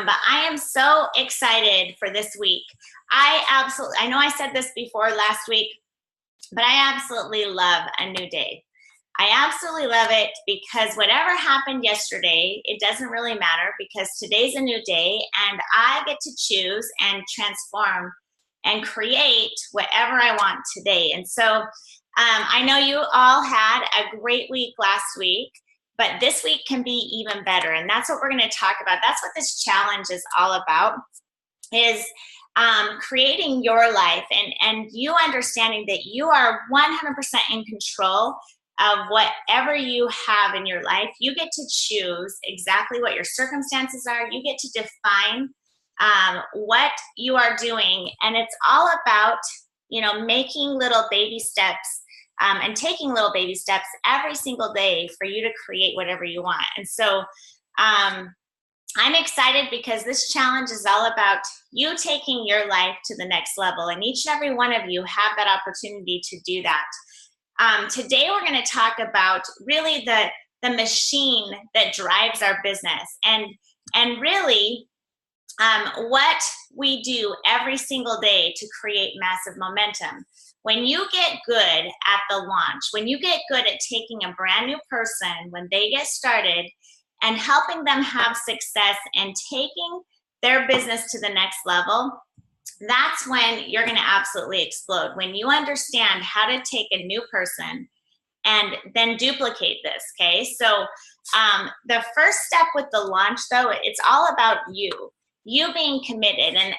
But I am so excited for this week. I know I said this before last week, but I absolutely love a new day. I absolutely love it because whatever happened yesterday, it doesn't really matter because today's a new day and I get to choose and transform and create whatever I want today. And so I know you all had a great week last week, but this week can be even better. And that's what we're going to talk about. That's what this challenge is all about, is creating your life and you understanding that you are 100% in control of whatever you have in your life. You get to choose exactly what your circumstances are. You get to define what you are doing. And it's all about, making little baby steps and taking little baby steps every single day for you to create whatever you want. And so I'm excited because this challenge is all about you taking your life to the next level. And each and every one of you have that opportunity to do that. Today we're going to talk about really the machine that drives our business and really what we do every single day to create massive momentum. When you get good at the launch, when you get good at taking a brand new person when they get started and helping them have success and taking their business to the next level, that's when you're going to absolutely explode. When you understand how to take a new person and then duplicate this, okay? So the first step with the launch, though, it's all about you being committed. And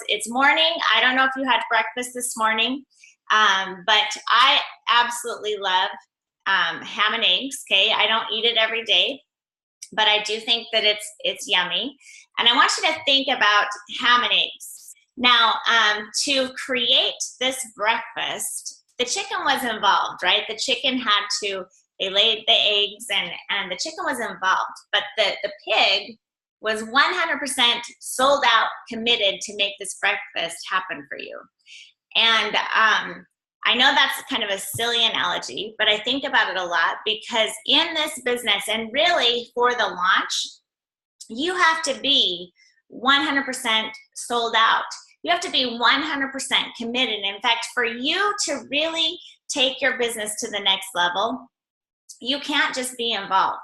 it's morning. I don't know if you had breakfast this morning, but I absolutely love ham and eggs, okay? I don't eat it every day, but I do think that it's yummy. And I want you to think about ham and eggs. Now, to create this breakfast, the chicken was involved, right? The chicken they laid the eggs and the chicken was involved, but the pig was 100% sold out, committed to make this breakfast happen for you. And I know that's kind of a silly analogy, but I think about it a lot because in this business and really for the launch, you have to be 100% sold out. You have to be 100% committed. In fact, for you to really take your business to the next level, you can't just be involved.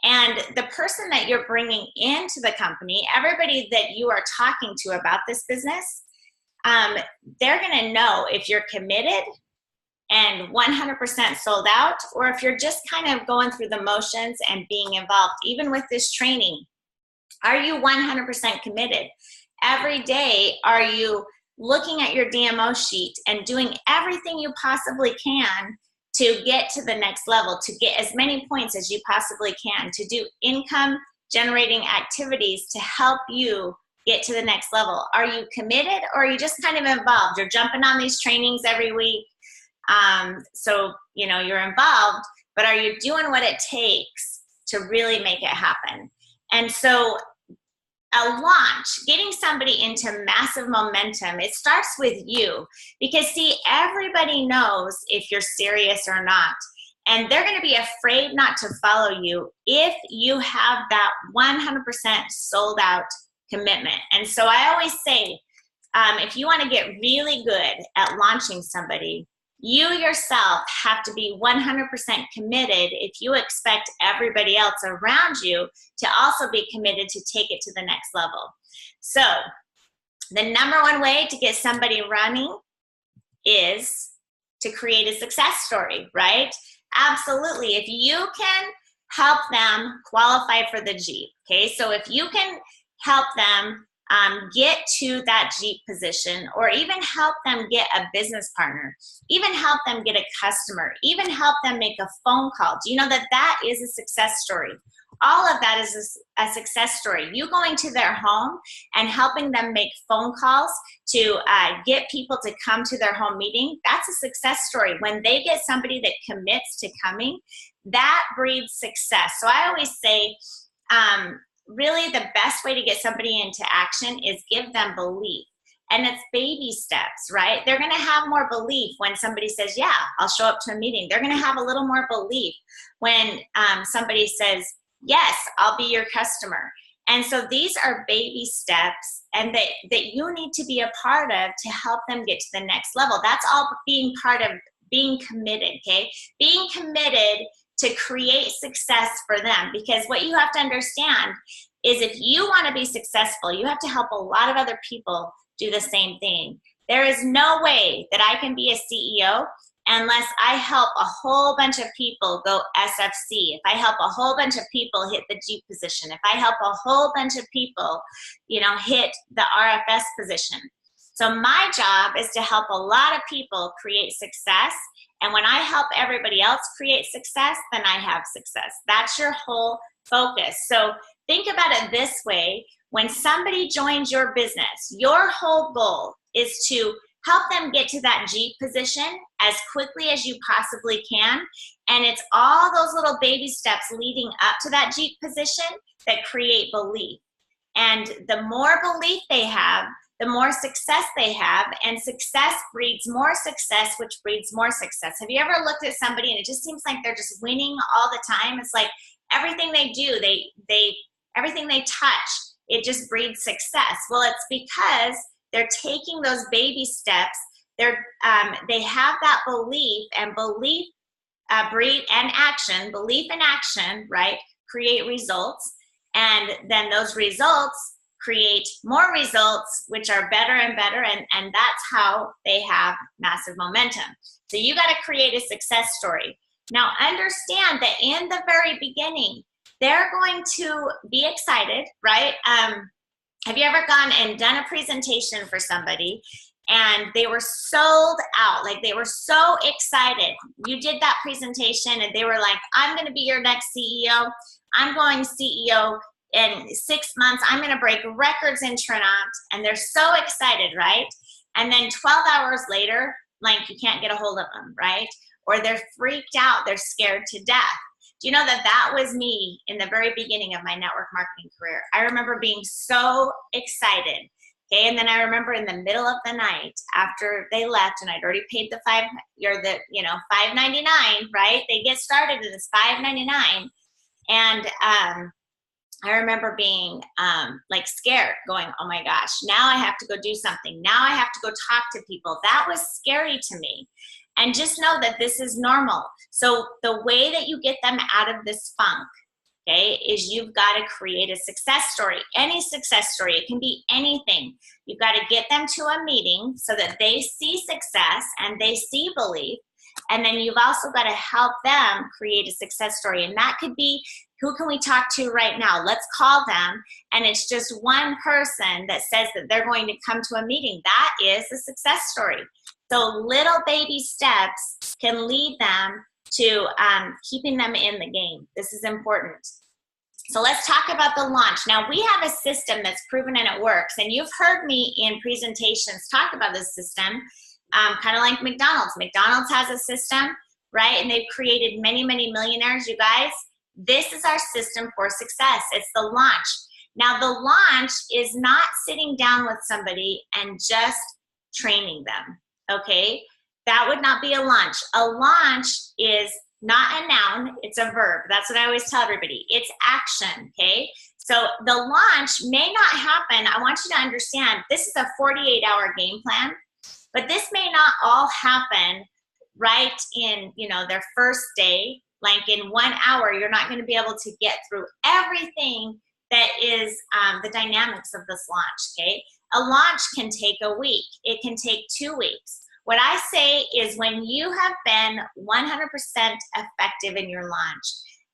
And the person that you're bringing into the company, everybody that you are talking to about this business, they're going to know if you're committed and 100% sold out, or if you're just kind of going through the motions and being involved. Even with this training, are you 100% committed? Every day, are you looking at your DMO sheet and doing everything you possibly can to get to the next level, to get as many points as you possibly can, to do income generating activities to help you get to the next level? Are you committed, or are you just kind of involved? You're jumping on these trainings every week. So, you're involved, but are you doing what it takes to really make it happen? And so a launch, getting somebody into massive momentum, it starts with you because, see, everybody knows if you're serious or not. And they're going to be afraid not to follow you if you have that 100% sold out commitment. And so I always say, if you want to get really good at launching somebody, you yourself have to be 100% committed if you expect everybody else around you to also be committed to take it to the next level. So the number one way to get somebody running is to create a success story, right? Absolutely. If you can help them qualify for the Jeep, okay? So if you can help them get to that Jeep position, or even help them get a business partner, even help them get a customer, even help them make a phone call. Do you know that is a success story? All of that is a success story. You going to their home and helping them make phone calls to get people to come to their home meeting, that's a success story. When they get somebody that commits to coming, that breeds success. So I always say, really the best way to get somebody into action is give them belief. And it's baby steps, right? They're going to have more belief when somebody says, yeah, I'll show up to a meeting. They're going to have a little more belief when somebody says, yes, I'll be your customer. And so these are baby steps, and that you need to be a part of to help them get to the next level. That's all being part of being committed, okay? Being committed to create success for them, because what you have to understand is if you want to be successful, you have to help a lot of other people do the same thing. There is no way that I can be a CEO unless I help a whole bunch of people go SFC, if I help a whole bunch of people hit the G position, if I help a whole bunch of people, hit the RFS position. So my job is to help a lot of people create success. And when I help everybody else create success, then I have success. That's your whole focus. So think about it this way. When somebody joins your business, your whole goal is to help them get to that G position as quickly as you possibly can. And it's all those little baby steps leading up to that G position that create belief. And the more belief they have, the more success they have, and success breeds more success, which breeds more success. Have you ever looked at somebody and it just seems like they're just winning all the time? It's like everything they do, everything they touch, it just breeds success. Well, it's because they're taking those baby steps. They have that belief, and belief breed and action. Belief and action, right, create results, and then those results create more results, which are better and better, and that's how they have massive momentum. So you got to create a success story. Now understand that in the very beginning, they're going to be excited, right? Have you ever gone and done a presentation for somebody and they were sold out, like they were so excited? You did that presentation and they were like, I'm going to be your next CEO. I'm going CEO in 6 months. I'm going to break records in Trinont. And they're so excited, right? And then 12 hours later, like you can't get a hold of them, right? Or they're freaked out. They're scared to death. Do you know that that was me in the very beginning of my network marketing career? I remember being so excited, okay? And then I remember in the middle of the night after they left and I'd already paid the $5.99, right? They get started and it's $5.99. And I remember being like scared, going, oh my gosh, now I have to go do something. Now I have to go talk to people. That was scary to me. And just know that this is normal. So the way that you get them out of this funk, okay, is you've got to create a success story. Any success story, it can be anything. You've got to get them to a meeting so that they see success and they see belief. And then you've also got to help them create a success story. And that could be, who can we talk to right now? Let's call them. And it's just one person that says that they're going to come to a meeting. That is a success story. So little baby steps can lead them to keeping them in the game. This is important. So let's talk about the launch. Now we have a system that's proven and it works. And you've heard me in presentations talk about this system, kind of like McDonald's. McDonald's has a system, right? And they've created many, many millionaires, you guys. This is our system for success. It's the launch. Now the launch is not sitting down with somebody and just training them. Okay, that would not be a launch. A launch is not a noun, it's a verb. That's what I always tell everybody. It's action, okay? So the launch may not happen. I want you to understand this is a 48-hour game plan, but this may not all happen right in, their first day. Like in 1 hour, you're not going to be able to get through everything that is the dynamics of this launch, okay? A launch can take a week. It can take 2 weeks. What I say is when you have been 100% effective in your launch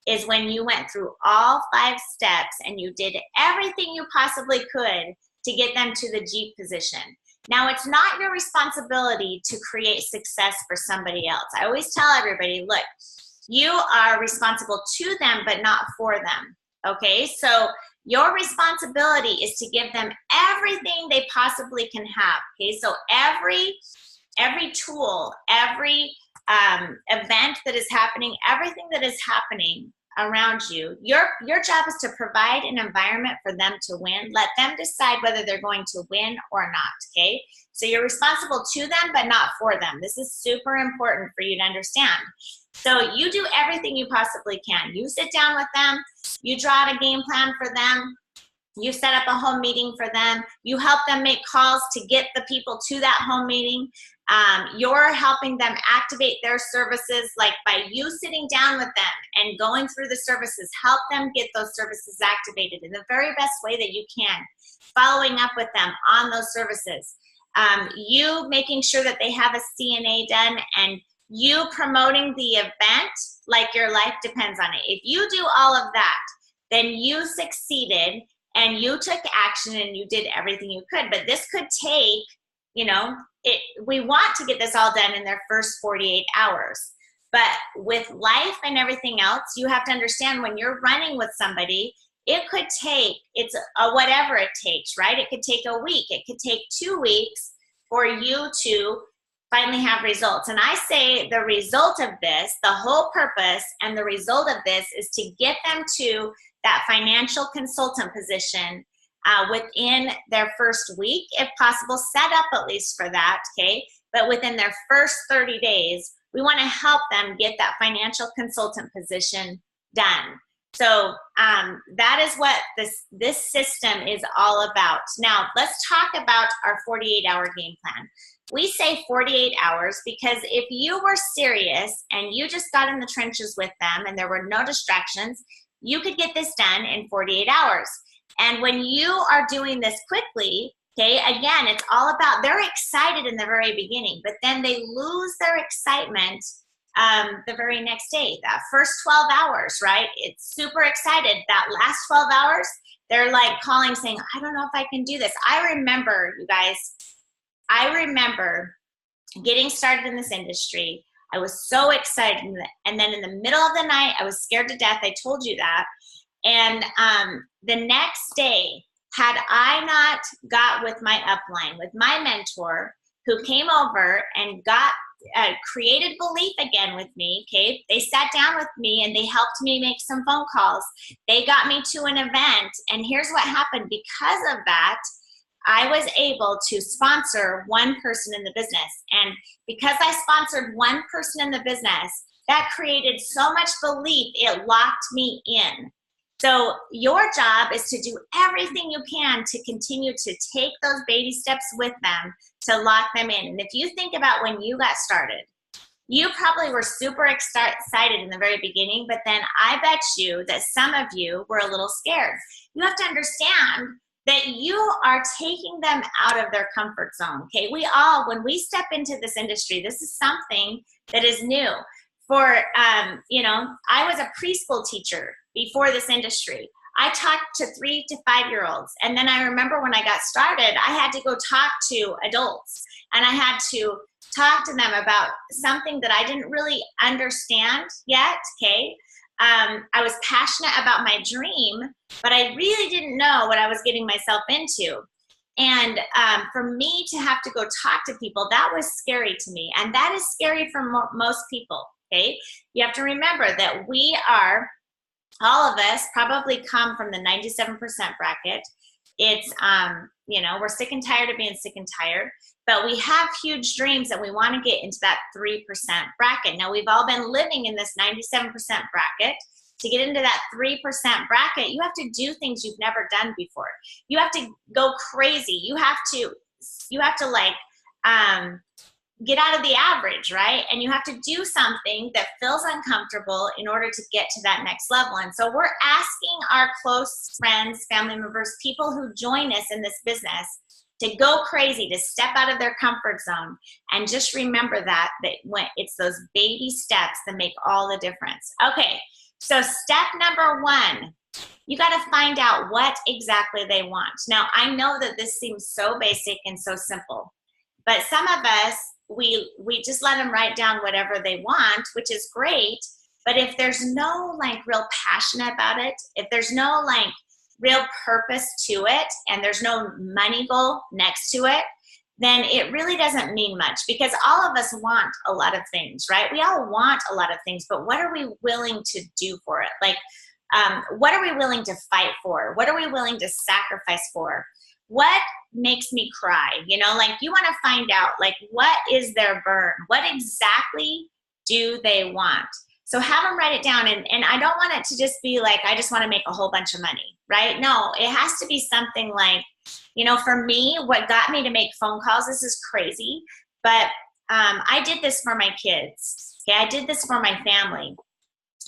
is when you went through all 5 steps and you did everything you possibly could to get them to the G position. Now, it's not your responsibility to create success for somebody else. I always tell everybody, look, you are responsible to them, but not for them, okay? So your responsibility is to give them everything they possibly can have, okay? So every tool, every event that is happening, everything that is happening around you, your job is to provide an environment for them to win. Let them decide whether they're going to win or not, okay? So you're responsible to them, but not for them. This is super important for you to understand. So you do everything you possibly can. You sit down with them, you draw out a game plan for them, You set up a home meeting for them. You help them make calls to get the people to that home meeting. You're helping them activate their services, like by you sitting down with them and going through the services. Help them get those services activated in the very best way that you can. Following up with them on those services. You making sure that they have a CNA done, and you promoting the event like your life depends on it. If you do all of that, then you succeeded and you took action and you did everything you could. But this could take, you know, we want to get this all done in their first 48 hours. But with life and everything else, you have to understand when you're running with somebody, it could take, it's whatever it takes, right? It could take a week. It could take 2 weeks for you to finally have results. And I say the result of this, the whole purpose and the result of this is to get them to that financial consultant position within their first week, if possible, set up at least for that, okay? But within their first 30 days, we want to help them get that financial consultant position done. So that is what this system is all about. Now, let's talk about our 48-hour game plan. We say 48 hours because if you were serious and you just got in the trenches with them and there were no distractions, you could get this done in 48 hours. And when you are doing this quickly, okay, again, it's all about, they're excited in the very beginning, but then they lose their excitement the very next day. That first 12 hours, right? It's super excited. That last 12 hours, they're like calling saying, I don't know if I can do this. I remember, you guys, getting started in this industry. I was so excited. And then in the middle of the night, I was scared to death. I told you that. And the next day, had I not got with my upline, with my mentor, who came over and got created belief again with me, okay? They sat down with me and they helped me make some phone calls. They got me to an event. And here's what happened. Because of that, I was able to sponsor one person in the business. And because I sponsored one person in the business, that created so much belief, it locked me in. So your job is to do everything you can to continue to take those baby steps with them to lock them in. And if you think about when you got started, you probably were super excited in the very beginning, but then I bet you that some of you were a little scared. You have to understand that you are taking them out of their comfort zone, okay? We all, when we step into this industry, this is something that is new. For, you know, I was a preschool teacher before this industry. I talked to 3 to 5-year-olds. And then I remember when I got started, I had to go talk to adults. And I had to talk to them about something that I didn't really understand yet, okay? I was passionate about my dream, but I really didn't know what I was getting myself into. And for me to have to go talk to people, that was scary to me. And that is scary for most people, okay? You have to remember that we are, all of us probably come from the 97% bracket. It's, you know, we're sick and tired of being sick and tired, but we have huge dreams and we want to get into that 3% bracket. Now, we've all been living in this 97% bracket. To get into that 3% bracket, you have to do things you've never done before. You have to go crazy. You have to like, get out of the average, right? And you have to do something that feels uncomfortable in order to get to that next level. And so we're asking our close friends, family members, people who join us in this business to go crazy, to step out of their comfort zone. And just remember that when it's those baby steps that make all the difference. Okay, so step number 1, you got to find out what exactly they want. Now, I know that this seems so basic and so simple, but some of us, we just let them write down whatever they want, which is great. But if there's no like real passion about it, if there's no like real purpose to it, and there's no money goal next to it, then it really doesn't mean much, because all of us want a lot of things, right? We all want a lot of things, but what are we willing to do for it? Like, what are we willing to fight for? What are we willing to sacrifice for? What makes me cry? You know, like you want to find out, like, what is their burn? What exactly do they want? So have them write it down. And I don't want it to just be like, I just want to make a whole bunch of money, right? No, it has to be something like, you know, for me, what got me to make phone calls, this is crazy, but I did this for my kids. Okay, I did this for my family.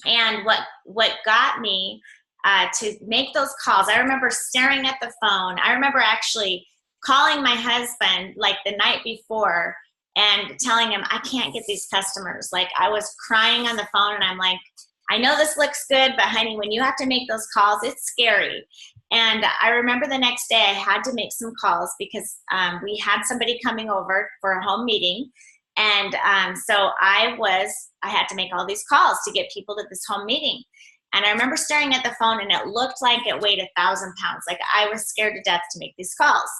And what got me to make those calls, I remember staring at the phone. I remember actually calling my husband like the night before and telling him, I can't get these customers. Like, I was crying on the phone, and I'm like, I know this looks good, but honey, when you have to make those calls, it's scary. And I remember the next day I had to make some calls because we had somebody coming over for a home meeting. And so I had to make all these calls to get people to this home meeting. And I remember staring at the phone, and it looked like it weighed 1,000 pounds. Like, I was scared to death to make these calls.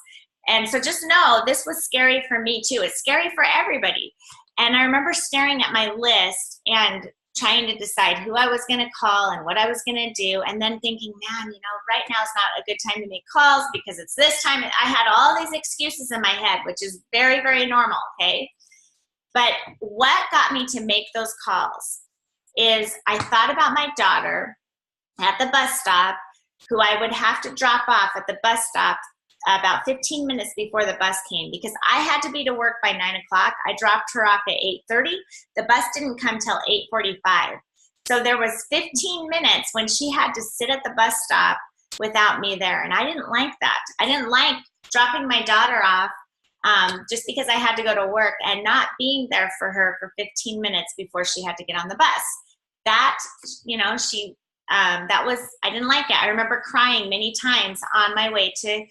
And so just know this was scary for me too. It's scary for everybody. And I remember staring at my list and trying to decide who I was going to call and what I was going to do. And then thinking, man, you know, right now is not a good time to make calls because it's this time. I had all these excuses in my head, which is very, very normal. Okay. But what got me to make those calls is I thought about my daughter at the bus stop, who I would have to drop off at the bus stop about 15 minutes before the bus came, because I had to be to work by 9 o'clock. I dropped her off at 8:30. The bus didn't come till 8:45. So there was 15 minutes when she had to sit at the bus stop without me there. And I didn't like that. I didn't like dropping my daughter off just because I had to go to work and not being there for her for 15 minutes before she had to get on the bus. That, you know, I didn't like it. I remember crying many times on my way to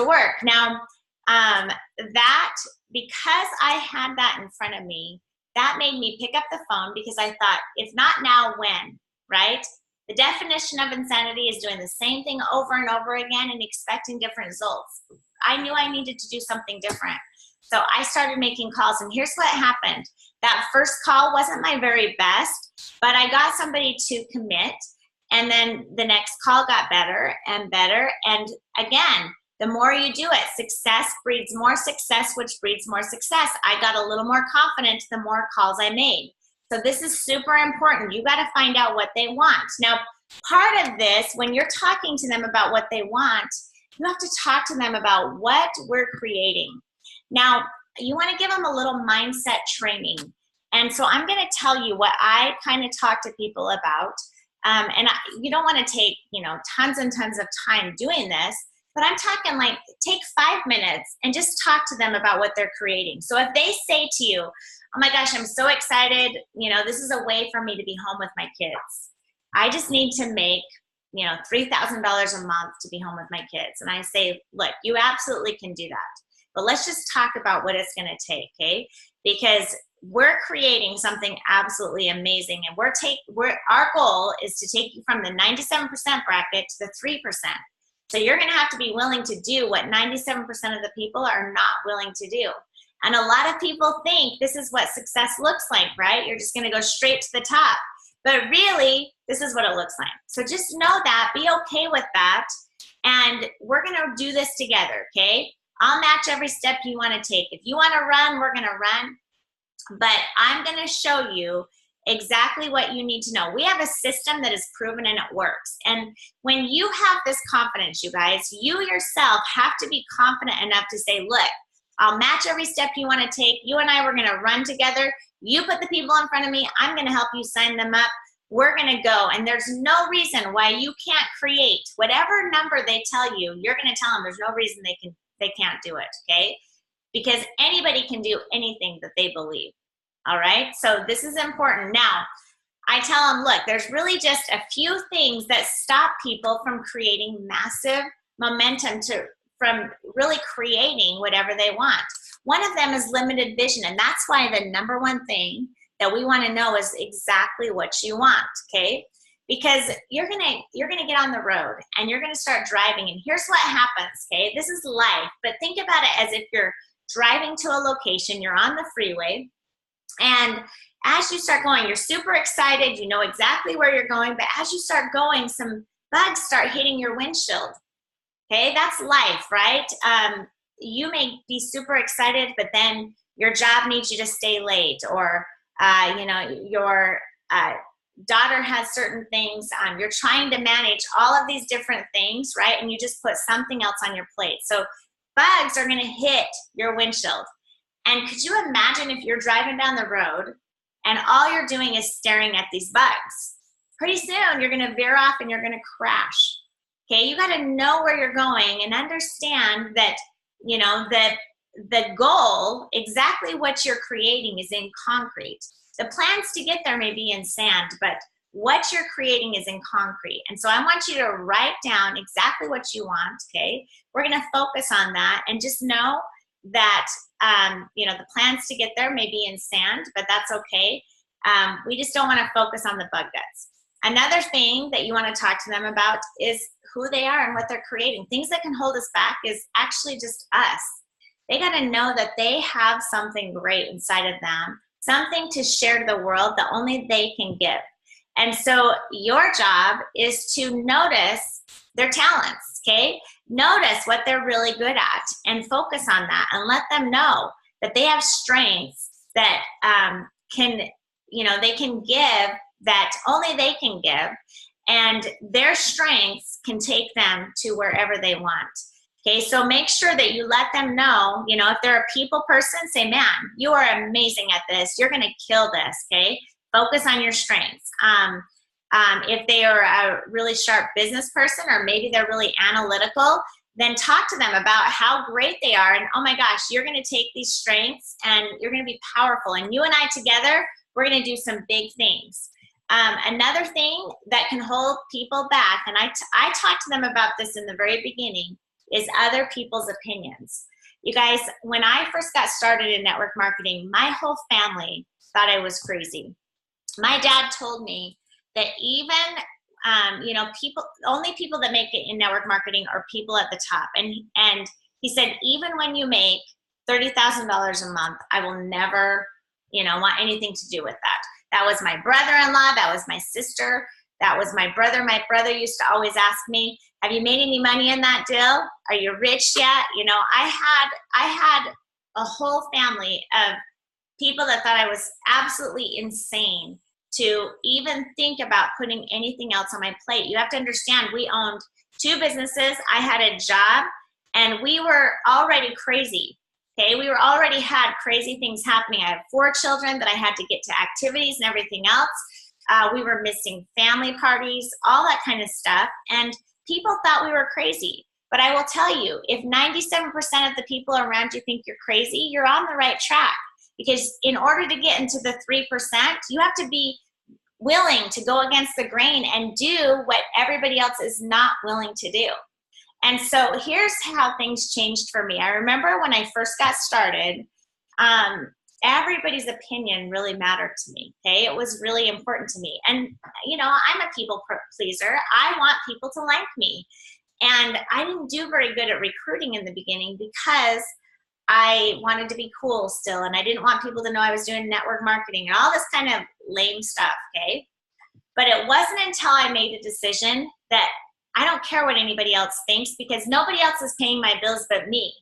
work. Now, that, because I had that in front of me, that made me pick up the phone, because I thought, if not now, when, right? The definition of insanity is doing the same thing over and over again and expecting different results. I knew I needed to do something different. So I started making calls, and here's what happened. That first call wasn't my very best, but I got somebody to commit, and then the next call got better and better. And again, the more you do it, success breeds more success, which breeds more success. I got a little more confident the more calls I made. So this is super important. You got to find out what they want. Now, part of this, when you're talking to them about what they want, you have to talk to them about what we're creating. Now, you want to give them a little mindset training. And so I'm going to tell you what I kind of talk to people about. You don't want to take, you know, tons and tons of time doing this. But I'm talking like, take 5 minutes and just talk to them about what they're creating. So if they say to you, oh my gosh, I'm so excited, you know, this is a way for me to be home with my kids. I just need to make, you know, $3,000 a month to be home with my kids. And I say, look, you absolutely can do that. But let's just talk about what it's going to take, okay? Because we're creating something absolutely amazing. And our goal is to take you from the 97% bracket to the 3%. So you're going to have to be willing to do what 97% of the people are not willing to do. And a lot of people think this is what success looks like, right? You're just going to go straight to the top. But really, this is what it looks like. So just know that, be okay with that. And we're going to do this together, okay? I'll match every step you want to take. If you want to run, we're going to run. But I'm going to show you exactly what you need to know. We have a system that is proven and it works. And when you have this confidence, you guys, you yourself have to be confident enough to say, look, I'll match every step you want to take. You and I, we're going to run together. You put the people in front of me. I'm going to help you sign them up. We're going to go. And there's no reason why you can't create whatever number they tell you. You're going to tell them there's no reason they can't do it, okay? Because anybody can do anything that they believe. All right, so this is important. Now, I tell them, look, there's really just a few things that stop people from creating massive momentum from really creating whatever they want. One of them is limited vision, and that's why the number one thing that we want to know is exactly what you want, okay? Because you're gonna get on the road and you're gonna start driving, and here's what happens, okay? This is life, but think about it as if you're driving to a location, you're on the freeway, and as you start going, you're super excited, you know exactly where you're going, but as you start going, some bugs start hitting your windshield. Okay, that's life, right? You may be super excited, but then your job needs you to stay late, or you know, your daughter has certain things. You're trying to manage all of these different things, right? And you just put something else on your plate. So bugs are going to hit your windshield. And could you imagine if you're driving down the road and all you're doing is staring at these bugs? Pretty soon you're going to veer off and you're going to crash. Okay, you got to know where you're going and understand that, you know, that the goal, exactly what you're creating, is in concrete. The plans to get there may be in sand, but what you're creating is in concrete. And so I want you to write down exactly what you want, okay? We're going to focus on that, and just know that, you know, the plans to get there may be in sand, but that's okay. We just don't want to focus on the bug guts. Another thing that you want to talk to them about is who they are and what they're creating. Things that can hold us back is actually just us. They got to know that they have something great inside of them, something to share to the world that only they can give. And so your job is to notice their talents, okay? Notice what they're really good at and focus on that, and let them know that they have strengths that can, you know, they can give that only they can give, and their strengths can take them to wherever they want. Okay, so make sure that you let them know, you know, if they're a people person, say, man, you are amazing at this. You're going to kill this, okay? Focus on your strengths. If they are a really sharp business person, or maybe they're really analytical, then talk to them about how great they are. And oh my gosh, you're going to take these strengths and you're going to be powerful. And you and I together, we're going to do some big things. Another thing that can hold people back, and I talked to them about this in the very beginning, is other people's opinions. You guys, when I first got started in network marketing, my whole family thought I was crazy. My dad told me that even, you know, only people that make it in network marketing are people at the top. And he said, even when you make $30,000 a month, I will never, you know, want anything to do with that. That was my brother-in-law. That was my sister. That was my brother. My brother used to always ask me, have you made any money in that deal? Are you rich yet? You know, I had a whole family of people that thought I was absolutely insane to even think about putting anything else on my plate. You have to understand, we owned 2 businesses. I had a job, and we were already crazy. Okay, we already had crazy things happening. I had 4 children that I had to get to activities and everything else. We were missing family parties, all that kind of stuff. And people thought we were crazy. But I will tell you, if 97% of the people around you think you're crazy, you're on the right track. Because in order to get into the 3%, you have to be willing to go against the grain and do what everybody else is not willing to do. And so here's how things changed for me. I remember when I first got started, everybody's opinion really mattered to me, okay? It was really important to me. And, you know, I'm a people pleaser. I want people to like me. And I didn't do very good at recruiting in the beginning because I wanted to be cool still, and I didn't want people to know I was doing network marketing and all this kind of lame stuff, okay? But it wasn't until I made a decision that I don't care what anybody else thinks, because nobody else is paying my bills but me.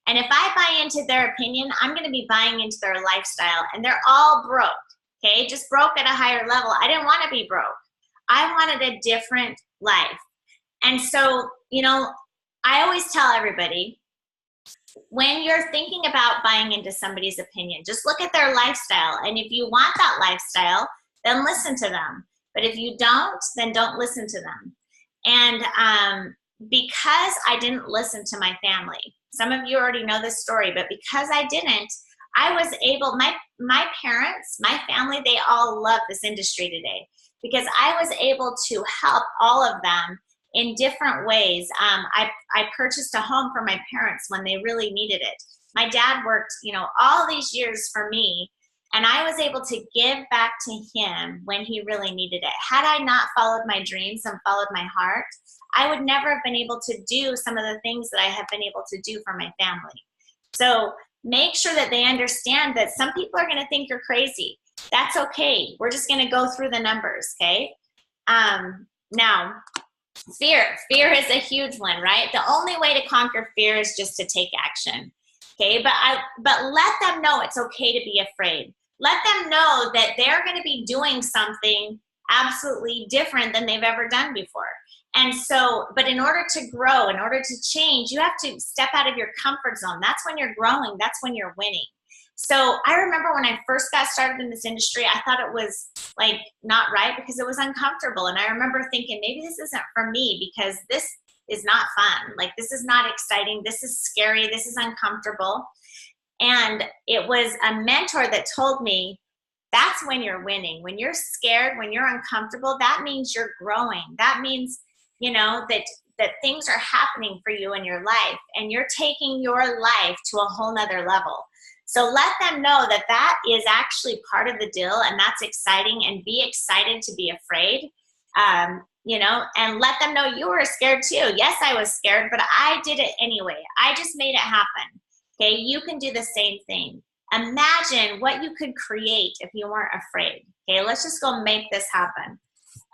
And if I buy into their opinion, I'm going to be buying into their lifestyle. And they're all broke, okay? Just broke at a higher level. I didn't want to be broke. I wanted a different life. And so, you know, I always tell everybody, when you're thinking about buying into somebody's opinion, just look at their lifestyle. And if you want that lifestyle, then listen to them. But if you don't, then don't listen to them. And because I didn't listen to my family, some of you already know this story, but because I didn't, I was able, my parents, my family, they all love this industry today because I was able to help all of them in different ways. I purchased a home for my parents when they really needed it. My dad worked, you know, all these years for me, and I was able to give back to him when he really needed it. Had I not followed my dreams and followed my heart, I would never have been able to do some of the things that I have been able to do for my family. So make sure that they understand that some people are going to think you're crazy. That's okay. We're just going to go through the numbers, okay? Now, fear. Fear is a huge one, right? The only way to conquer fear is just to take action, okay? But let them know it's okay to be afraid. Let them know that they're going to be doing something absolutely different than they've ever done before. And so, but in order to grow, in order to change, you have to step out of your comfort zone. That's when you're growing. That's when you're winning. So I remember when I first got started in this industry, I thought it was like not right because it was uncomfortable. And I remember thinking, maybe this isn't for me because this is not fun. Like, this is not exciting. This is scary. This is uncomfortable. And it was a mentor that told me, that's when you're winning. When you're scared, when you're uncomfortable, that means you're growing. That means, you know, that things are happening for you in your life and you're taking your life to a whole nother level. So let them know that that is actually part of the deal and that's exciting, and be excited to be afraid, you know, and let them know you were scared too. Yes, I was scared, but I did it anyway. I just made it happen. Okay, you can do the same thing. Imagine what you could create if you weren't afraid. Okay, let's just go make this happen.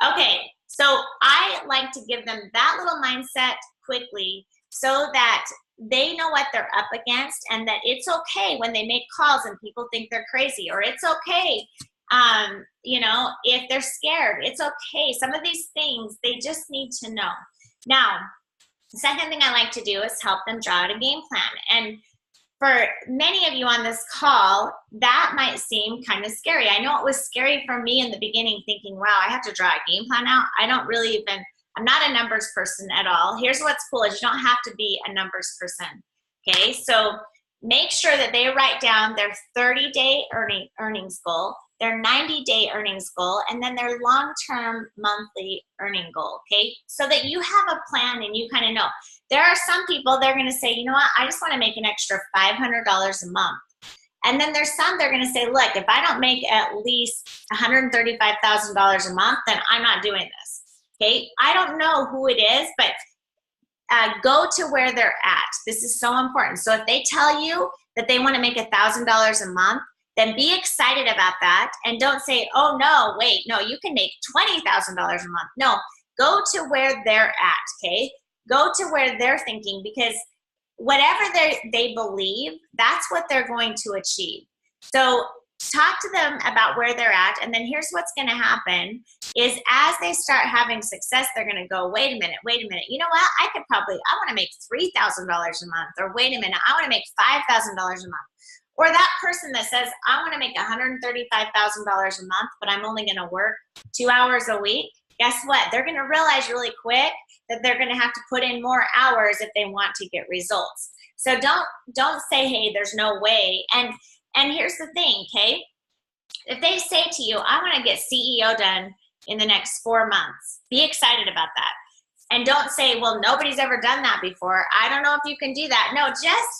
Okay, so I like to give them that little mindset quickly so that they know what they're up against, and that it's okay when they make calls and people think they're crazy, or it's okay, you know, if they're scared, it's okay. Some of these things, they just need to know. Now, the second thing I like to do is help them draw out a game plan. And for many of you on this call, that might seem kind of scary. I know it was scary for me in the beginning, thinking, wow, I have to draw a game plan out. I don't really even, I'm not a numbers person at all. Here's what's cool is you don't have to be a numbers person. Okay, so make sure that they write down their 30-day earnings goal, their 90-day earnings goal, and then their long-term monthly earning goal, okay? So that you have a plan and you kind of know. There are some people, they're gonna say, you know what, I just wanna make an extra $500 a month. And then there's some, they're gonna say, look, if I don't make at least $135,000 a month, then I'm not doing this, okay? I don't know who it is, but go to where they're at. This is so important. So if they tell you that they wanna make $1,000 a month, then be excited about that, and don't say, oh no, wait, no, you can make $20,000 a month. No, go to where they're at, okay? Go to where they're thinking, because whatever they believe, that's what they're going to achieve. So talk to them about where they're at, and then here's what's gonna happen is as they start having success, they're gonna go, wait a minute, you know what, I wanna make $3,000 a month, or wait a minute, I wanna make $5,000 a month. Or that person that says, I want to make $135,000 a month, but I'm only going to work 2 hours a week. Guess what? They're going to realize really quick that they're going to have to put in more hours if they want to get results. So don't say, hey, there's no way. And here's the thing, okay? If they say to you, I want to get CEO done in the next 4 months, be excited about that. And don't say, well, nobody's ever done that before. I don't know if you can do that. No,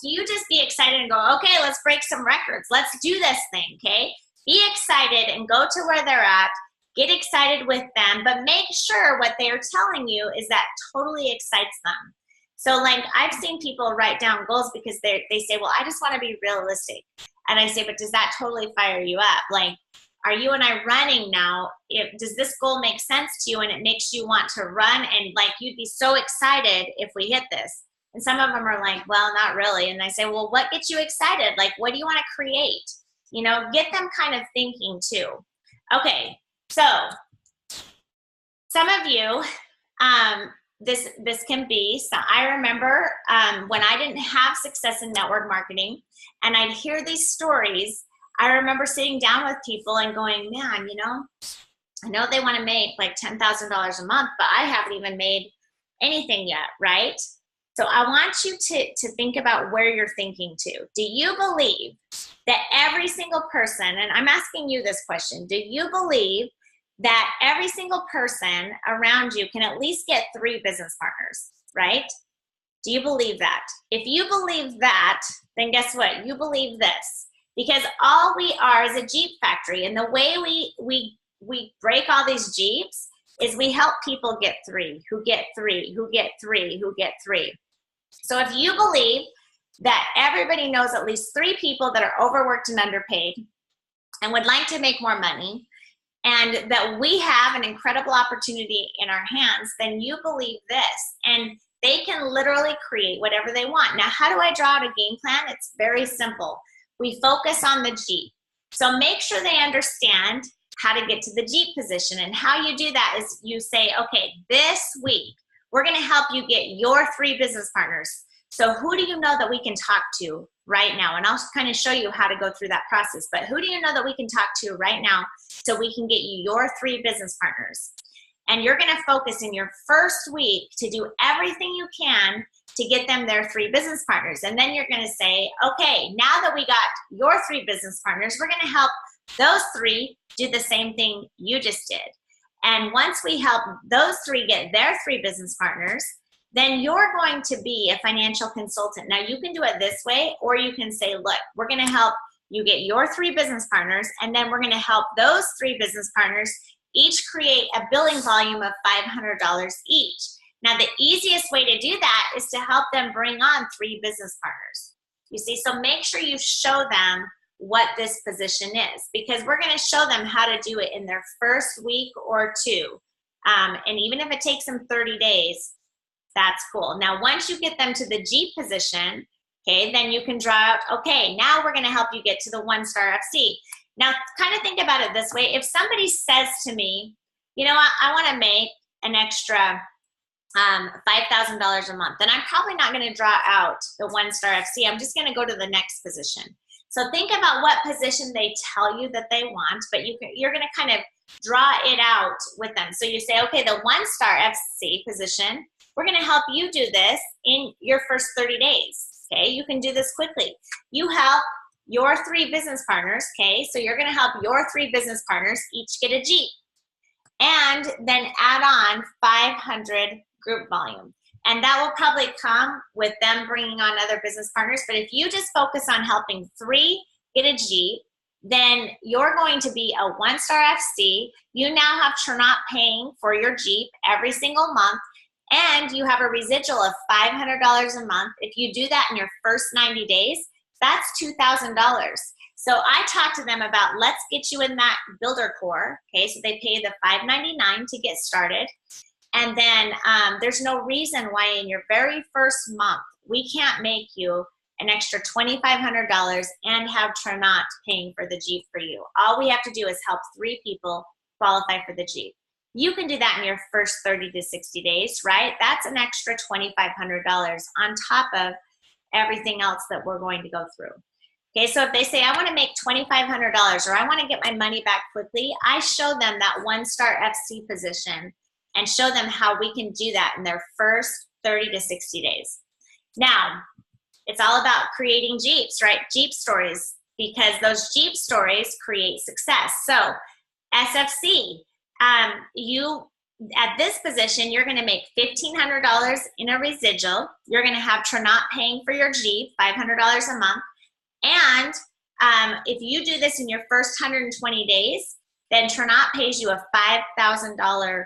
you just be excited and go, okay, let's break some records. Let's do this thing, okay? Be excited and go to where they're at. Get excited with them, but make sure what they are telling you is that totally excites them. So like I've seen people write down goals because they say, well, I just want to be realistic. And I say, but does that totally fire you up? Like, are you and I running now? Does this goal make sense to you and it makes you want to run, and like you'd be so excited if we hit this? And some of them are like, well, not really. And I say, well, what gets you excited? Like, what do you want to create? You know, get them kind of thinking too. Okay, so some of you, this can be, so I remember when I didn't have success in network marketing and I'd hear these stories, I remember sitting down with people and going, man, you know, I know they want to make like $10,000 a month, but I haven't even made anything yet, right? So I want you to think about where you're thinking to. Do you believe that every single person, and I'm asking you this question, do you believe that every single person around you can at least get 3 business partners, right? Do you believe that? If you believe that, then guess what? You believe this. Because all we are is a Jeep factory, and the way we break all these Jeeps is we help people get 3, who get 3, who get 3, who get 3. So if you believe that everybody knows at least 3 people that are overworked and underpaid and would like to make more money, and that we have an incredible opportunity in our hands, then you believe this. And they can literally create whatever they want. Now, how do I draw out a game plan? It's very simple. We focus on the G. So make sure they understand how to get to the Jeep position. And how you do that is you say, okay, this week, we're going to help you get your 3 business partners. So who do you know that we can talk to right now? And I'll kind of show you how to go through that process. But who do you know that we can talk to right now so we can get you your 3 business partners? And you're going to focus in your first week to do everything you can to get them their 3 business partners. And then you're going to say, okay, now that we got your 3 business partners, we're going to help those 3 do the same thing you just did. And once we help those 3 get their 3 business partners, then you're going to be a financial consultant. Now you can do it this way, or you can say, look, we're going to help you get your 3 business partners, and then we're going to help those 3 business partners each create a billing volume of $500 each. Now, the easiest way to do that is to help them bring on 3 business partners. You see, so make sure you show them what this position is, because we're going to show them how to do it in their first week or 2. And even if it takes them 30 days, that's cool. Now, once you get them to the Jeep position, okay, then you can draw out, okay, now we're going to help you get to the 1-star FC. Now, kind of think about it this way. If somebody says to me, you know what, I want to make an extra $5,000 a month, then I'm probably not going to draw out the 1-star FC. I'm just going to go to the next position. So think about what position they tell you that they want, but you're going to kind of draw it out with them. So you say, okay, the 1-star FC position, we're going to help you do this in your first 30 days. Okay, you can do this quickly. You help your 3 business partners, okay? So you're gonna help your 3 business partners each get a Jeep. And then add on 500 group volume. And that will probably come with them bringing on other business partners. But if you just focus on helping 3 get a Jeep, then you're going to be a 1-star FC. You now have Trinot paying for your Jeep every single month. And you have a residual of $500 a month. If you do that in your first 90 days, that's $2,000. So I talked to them about, let's get you in that builder core. Okay, so they pay the $599 to get started. And then there's no reason why in your very first month, we can't make you an extra $2,500 and have Trinot paying for the Jeep for you. All we have to do is help 3 people qualify for the Jeep. You can do that in your first 30 to 60 days, right? That's an extra $2,500 on top of everything else that we're going to go through. Okay, so if they say, I want to make $2,500 or I want to get my money back quickly, I show them that 1-star FC position and show them how we can do that in their first 30 to 60 days. Now, it's all about creating Jeeps, right? Jeep stories, because those Jeep stories create success. So SFC, at this position, you're going to make $1,500 in a residual. You're going to have Trinot paying for your Jeep, $500 a month. And if you do this in your first 120 days, then Trinot pays you a $5,000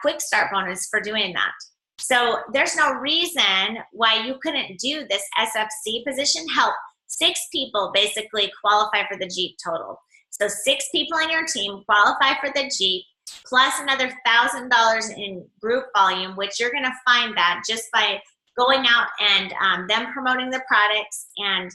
quick start bonus for doing that. So there's no reason why you couldn't do this SFC position, help 6 people basically qualify for the Jeep total. So 6 people in your team qualify for the Jeep, plus another $1,000 in group volume, which you're going to find that just by going out and them promoting the products and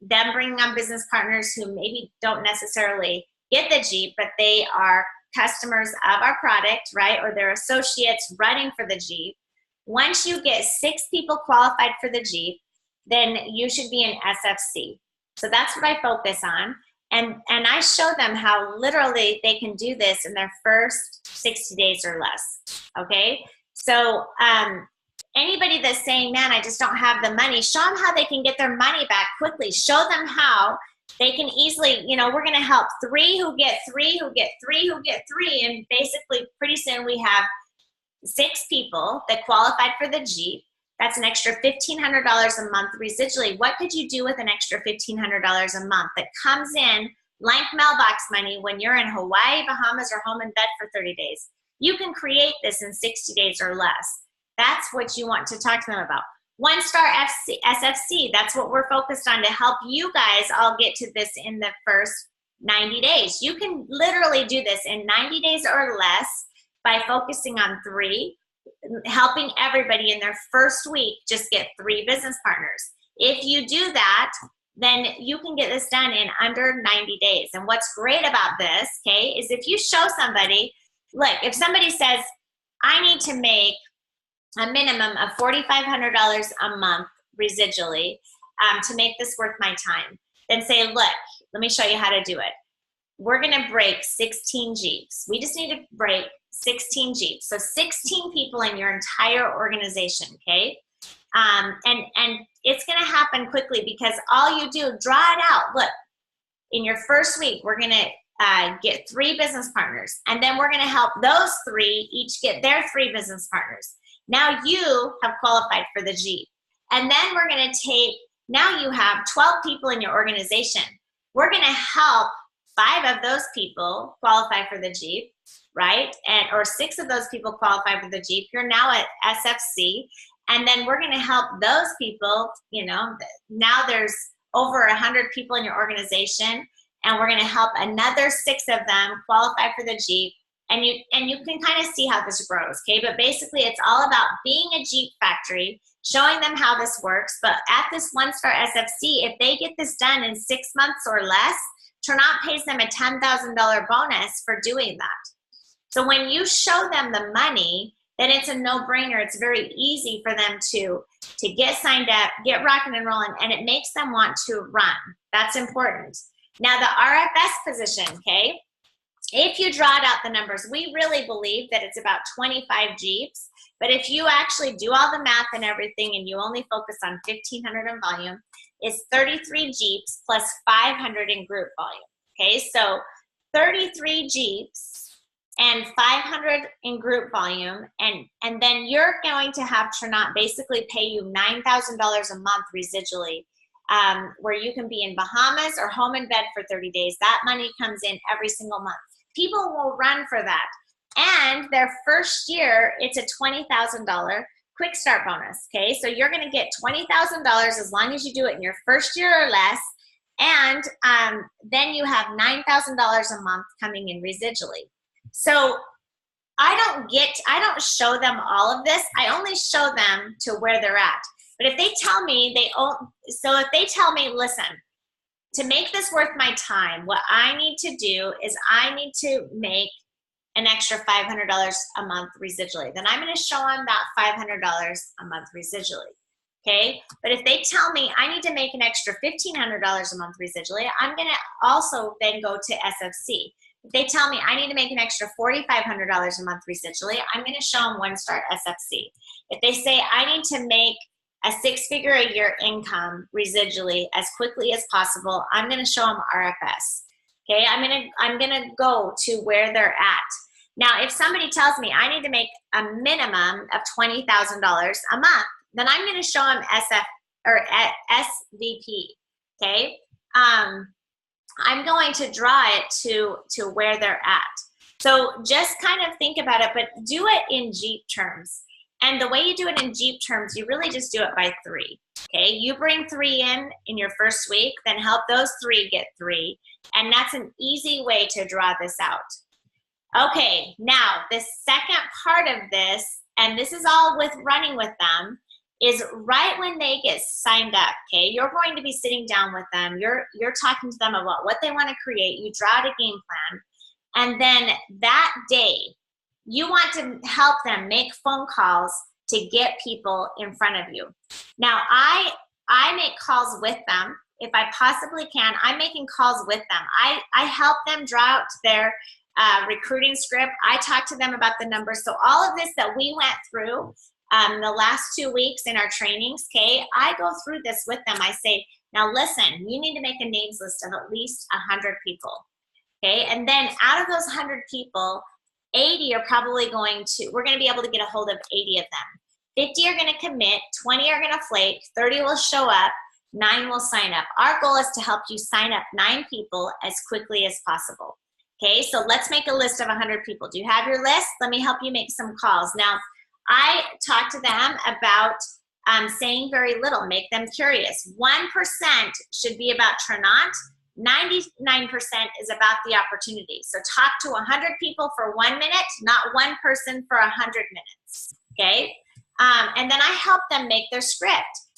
them bringing on business partners who maybe don't necessarily get the Jeep, but they are customers of our product, right? Or they're associates running for the Jeep. Once you get 6 people qualified for the Jeep, then you should be an SFC. So that's what I focus on. And I show them how literally they can do this in their first 60 days or less, okay? So anybody that's saying, man, I just don't have the money, show them how they can get their money back quickly. Show them how they can easily, we're going to help 3 who get 3 who get 3 who get 3. And basically pretty soon we have 6 people that qualified for the Jeep. That's an extra $1,500 a month residually. What could you do with an extra $1,500 a month that comes in like mailbox money when you're in Hawaii, Bahamas, or home in bed for 30 days? You can create this in 60 days or less. That's what you want to talk to them about. 1-star SFC, that's what we're focused on to help you guys all get to this in the first 90 days. You can literally do this in 90 days or less by focusing on 3, helping everybody in their first week just get 3 business partners. If you do that, then you can get this done in under 90 days. And what's great about this, okay, is if you show somebody, look, if somebody says, I need to make a minimum of $4,500 a month residually to make this worth my time, then say, look, let me show you how to do it. We're gonna break 16 Jeeps. We just need to break 16 Jeeps. So 16 people in your entire organization, okay? And it's gonna happen quickly because all you do, draw it out. Look, in your first week, we're gonna get 3 business partners, and then we're gonna help those 3 each get their 3 business partners. Now you have qualified for the Jeep. And then we're gonna take, now you have 12 people in your organization. We're gonna help 5 of those people qualify for the Jeep, right? Or 6 of those people qualify for the Jeep. You're now at SFC. And then we're gonna help those people, you know, now there's over 100 people in your organization, and we're gonna help another 6 of them qualify for the Jeep. And you can kind of see how this grows, okay? But basically it's all about being a Jeep factory, showing them how this works. But at this One Star SFC, if they get this done in 6 months or less, Trinot pays them a $10,000 bonus for doing that. So when you show them the money, then it's a no-brainer. It's very easy for them to get signed up, get rocking and rolling, and it makes them want to run. That's important. Now the RFS position, okay? If you draw out the numbers, we really believe that it's about 25 Jeeps. But if you actually do all the math and everything and you only focus on 1,500 in volume, it's 33 Jeeps plus 500 in group volume. Okay, so 33 Jeeps and 500 in group volume, and then you're going to have Trinot basically pay you $9,000 a month residually, where you can be in Bahamas or home in bed for 30 days. That money comes in every single month. People will run for that. And their first year, it's a $20,000 quick start bonus, okay? So you're gonna get $20,000 as long as you do it in your first year or less, and then you have $9,000 a month coming in residually. So I don't show them all of this. I only show them to where they're at. But if they tell me if they tell me, listen, to make this worth my time, what I need to do is I need to make an extra $500 a month residually. Then I'm gonna show them that $500 a month residually, okay? But if they tell me I need to make an extra $1,500 a month residually, I'm gonna also then go to SFC. If they tell me I need to make an extra $4,500 a month residually, I'm gonna show them One Star SFC. If they say I need to make a 6-figure a year income residually as quickly as possible, I'm gonna show them RFS. Okay, I'm gonna go to where they're at. Now, if somebody tells me I need to make a minimum of $20,000 a month, then I'm gonna show them SVP. Okay, I'm going to draw it to where they're at. So just kind of think about it, but do it in Jeep terms. And the way you do it in Jeep terms, you really just do it by 3. Okay, you bring 3 in your first week, then help those 3 get 3. And that's an easy way to draw this out. Okay, now the second part of this, and this is all with running with them, is right when they get signed up, okay? You're going to be sitting down with them. You're talking to them about what they want to create. You draw out a game plan. And then that day, you want to help them make phone calls to get people in front of you. Now, I make calls with them. If I possibly can, I'm making calls with them. I help them draw out their recruiting script. I talk to them about the numbers. So all of this that we went through the last 2 weeks in our trainings, okay, I go through this with them. I say, now listen, you need to make a names list of at least 100 people, okay? And then out of those 100 people, 80 are probably we're gonna be able to get a hold of 80 of them. 50 are gonna commit, 20 are gonna flake, 30 will show up, 9 will sign up. Our goal is to help you sign up 9 people as quickly as possible. Okay, so let's make a list of 100 people. Do you have your list? Let me help you make some calls. Now, I talk to them about saying very little, make them curious. 1% should be about Trinot. 99% is about the opportunity. So talk to 100 people for 1 minute, not one person for 100 minutes, okay? And then I help them make their script.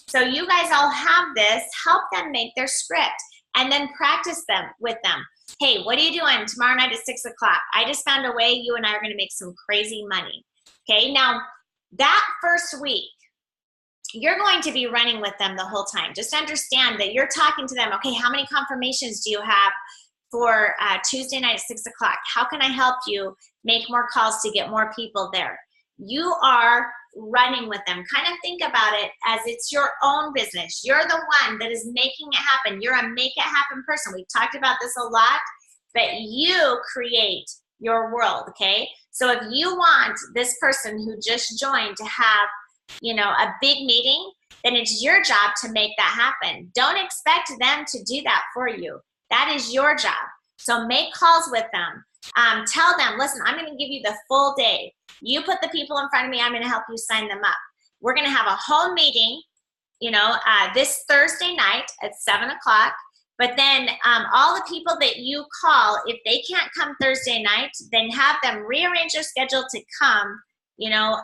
So you guys all have this. Help them make their script and then practice them with them. Hey, what are you doing tomorrow night at 6 o'clock? I just found a way you and I are going to make some crazy money. Okay, now that first week, you're going to be running with them the whole time. Just understand that you're talking to them. Okay, how many confirmations do you have for Tuesday night at 6 o'clock? How can I help you make more calls to get more people there? You are running with them. Kind of think about it as it's your own business. You're the one that is making it happen. You're a make it happen person. We've talked about this a lot, but you create your world, okay? So if you want this person who just joined to have, you know, a big meeting, then it's your job to make that happen. Don't expect them to do that for you. That is your job. So make calls with them. Tell them, listen, I'm going to give you the full day. You put the people in front of me. I'm going to help you sign them up. We're going to have a whole meeting, you know, this Thursday night at 7 o'clock. But then all the people that you call, if they can't come Thursday night, then have them rearrange their schedule to come, you know,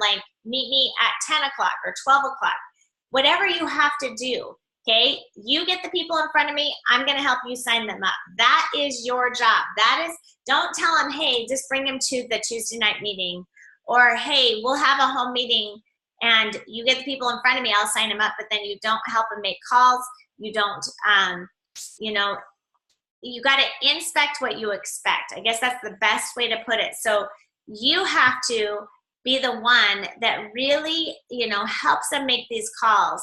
like meet me at 10 o'clock or 12 o'clock. Whatever you have to do. Okay, you get the people in front of me, I'm going to help you sign them up. That is your job. That is, don't tell them, hey, just bring them to the Tuesday night meeting. Or, hey, we'll have a home meeting and you get the people in front of me, I'll sign them up, but then you don't help them make calls. You don't, you know, you got to inspect what you expect. I guess that's the best way to put it. So you have to be the one that really, you know, helps them make these calls.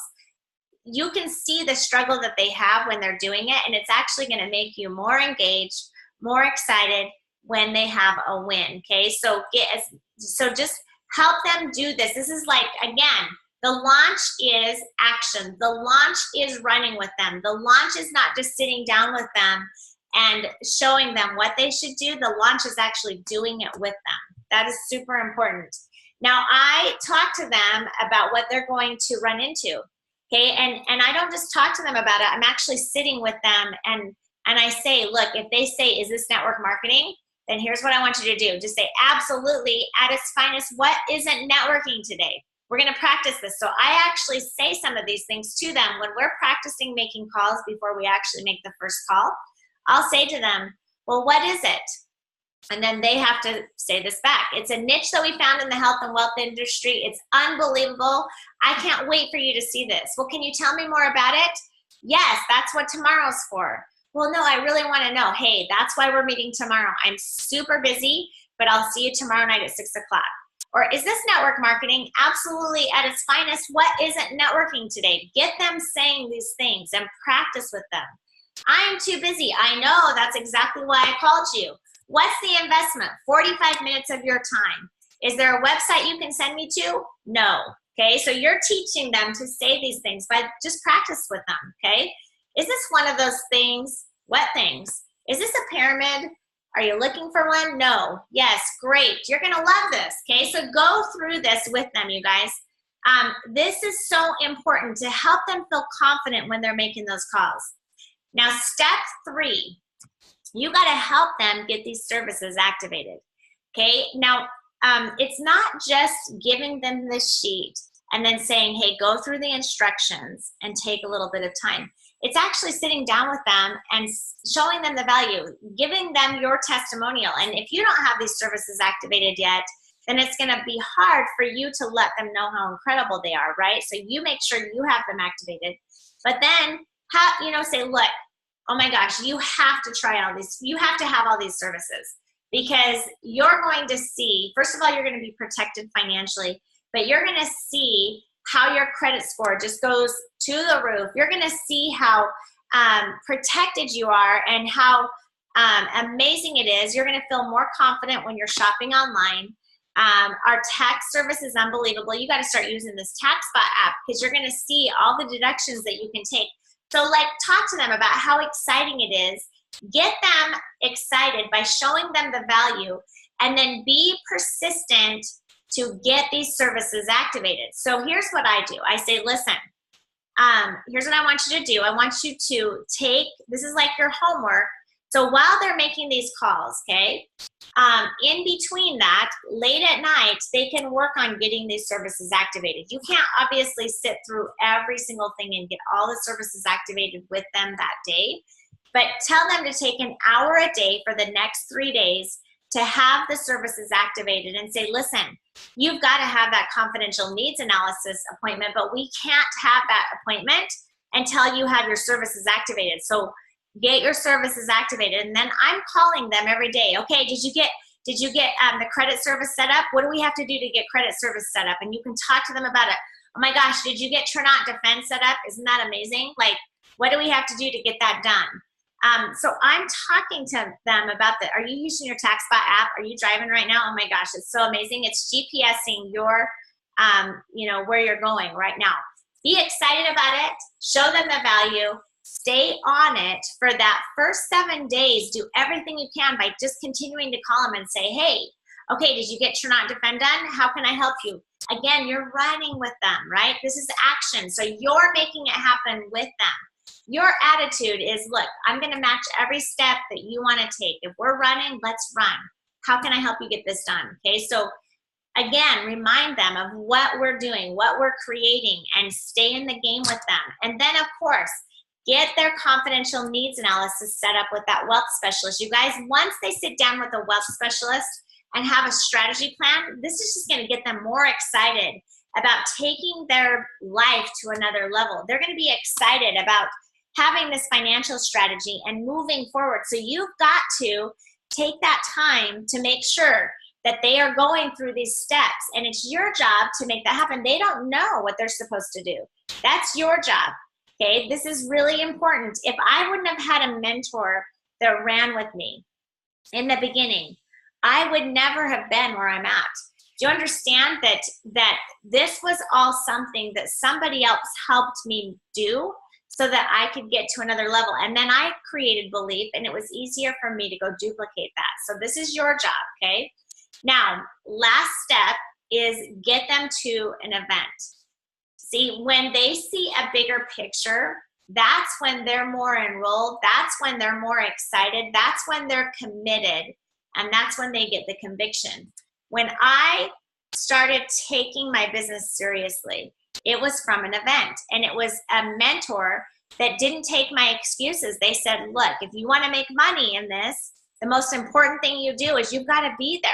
You can see the struggle that they have when they're doing it, and it's actually going to make you more engaged, more excited when they have a win. Okay, so just help them do this. This is like, again, the launch is action. The launch is running with them. The launch is not just sitting down with them and showing them what they should do. The launch is actually doing it with them. That is super important. Now, I talk to them about what they're going to run into. Okay, and I don't just talk to them about it. I'm actually sitting with them and I say, look, if they say, is this network marketing? Then here's what I want you to do. Just say, absolutely, at its finest, what isn't networking today? We're going to practice this. So I actually say some of these things to them when we're practicing making calls before we actually make the first call. I'll say to them, well, what is it? And then they have to say this back. It's a niche that we found in the health and wealth industry. It's unbelievable. I can't wait for you to see this. Well, can you tell me more about it? Yes, that's what tomorrow's for. Well, no, I really want to know. Hey, that's why we're meeting tomorrow. I'm super busy, but I'll see you tomorrow night at 6 o'clock. Or is this network marketing? Absolutely, at its finest. What isn't networking today? Get them saying these things and practice with them. I'm too busy. I know, that's exactly why I called you. What's the investment? 45 minutes of your time. Is there a website you can send me to? No. Okay, so you're teaching them to say these things, but just practice with them, okay? Is this one of those things? What things? Is this a pyramid? Are you looking for one? No. Yes, great. You're gonna love this, okay? So go through this with them, you guys. This is so important to help them feel confident when they're making those calls. Now, step 3. You got to help them get these services activated, okay? Now, it's not just giving them this sheet and then saying, hey, go through the instructions and take a little bit of time. It's actually sitting down with them and showing them the value, giving them your testimonial. And if you don't have these services activated yet, then it's going to be hard for you to let them know how incredible they are, right? So you make sure you have them activated. But then, say, look, oh my gosh, you have to try all these. You have to have all these services because you're going to see, first of all, you're going to be protected financially, but you're going to see how your credit score just goes to the roof. You're going to see how protected you are and how amazing it is. You're going to feel more confident when you're shopping online. Our tax service is unbelievable. You got to start using this TaxBot app because you're going to see all the deductions that you can take. So talk to them about how exciting it is. Get them excited by showing them the value and then be persistent to get these services activated. So here's what I do. I say, listen, here's what I want you to do. I want you to take, this is like your homework. So while they're making these calls, okay, In between that, late at night, they can work on getting these services activated. You can't obviously sit through every single thing and get all the services activated with them that day, but tell them to take an hour a day for the next 3 days to have the services activated and say, listen, you've got to have that confidential needs analysis appointment, but we can't have that appointment until you have your services activated. So get your services activated. And then I'm calling them every day. Okay, did you get the credit service set up? What do we have to do to get credit service set up? And you can talk to them about it. Oh my gosh, did you get Turnout Defense set up? Isn't that amazing? Like, what do we have to do to get that done? So I'm talking to them about are you using your TaxBot app? Are you driving right now? Oh my gosh, it's so amazing. It's GPSing your, where you're going right now. Be excited about it. Show them the value. Stay on it for that first 7 days. Do everything you can by just continuing to call them and say, hey, okay, did you get Turnout Defend done? How can I help you? Again, you're running with them, right? This is action. So you're making it happen with them. Your attitude is, look, I'm going to match every step that you want to take. If we're running, let's run. How can I help you get this done? Okay, so again, remind them of what we're doing, what we're creating, and stay in the game with them. And then, of course, get their confidential needs analysis set up with that wealth specialist. You guys, once they sit down with a wealth specialist and have a strategy plan, this is just going to get them more excited about taking their life to another level. They're going to be excited about having this financial strategy and moving forward. So you've got to take that time to make sure that they are going through these steps, and it's your job to make that happen. They don't know what they're supposed to do. That's your job, okay? This is really important. If I wouldn't have had a mentor that ran with me in the beginning, I would never have been where I'm at. Do you understand that this was all something that somebody else helped me do so that I could get to another level? And then I created belief, and it was easier for me to go duplicate that. So this is your job, okay? Now, last step is get them to an event. See, when they see a bigger picture, that's when they're more enrolled. That's when they're more excited. That's when they're committed. And that's when they get the conviction. When I started taking my business seriously, it was from an event, and it was a mentor that didn't take my excuses. They said, look, if you want to make money in this, the most important thing you do is you've got to be there.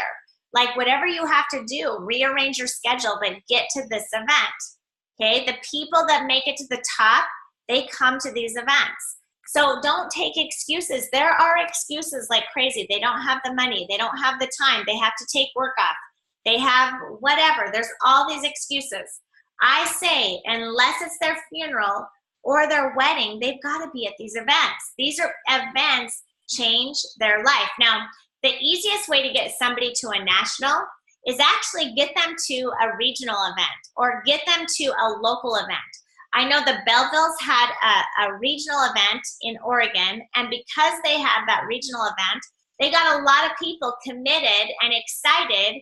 Like, whatever you have to do, rearrange your schedule, but get to this event, okay? The people that make it to the top, they come to these events. So don't take excuses. There are excuses like crazy. They don't have the money. They don't have the time. They have to take work off. They have whatever. There's all these excuses. I say, unless it's their funeral or their wedding, they've got to be at these events. These are events change their life. Now, the easiest way to get somebody to a national is actually get them to a regional event or get them to a local event. I know the Bellevilles had a regional event in Oregon, and because they had that regional event, they got a lot of people committed and excited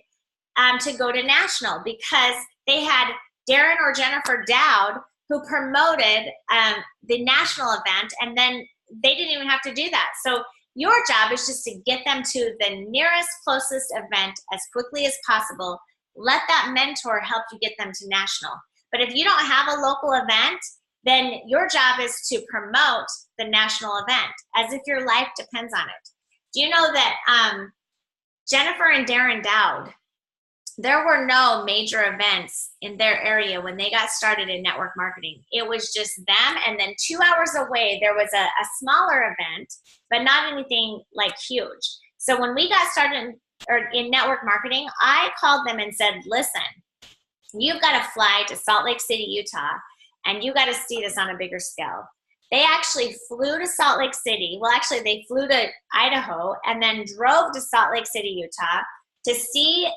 to go to national because they had Darren or Jennifer Dowd who promoted the national event, and then they didn't even have to do that. So your job is just to get them to the nearest, closest event as quickly as possible. Let that mentor help you get them to national. But if you don't have a local event, then your job is to promote the national event as if your life depends on it. Do you know that Jennifer and Darren Dowd, there were no major events in their area when they got started in network marketing. It was just them, and then 2 hours away, there was a smaller event, but not anything like huge. So when we got started in network marketing, I called them and said, listen, you've got to fly to Salt Lake City, Utah, and you got to see this on a bigger scale. They actually flew to Salt Lake City. Well, actually, they flew to Idaho and then drove to Salt Lake City, Utah to see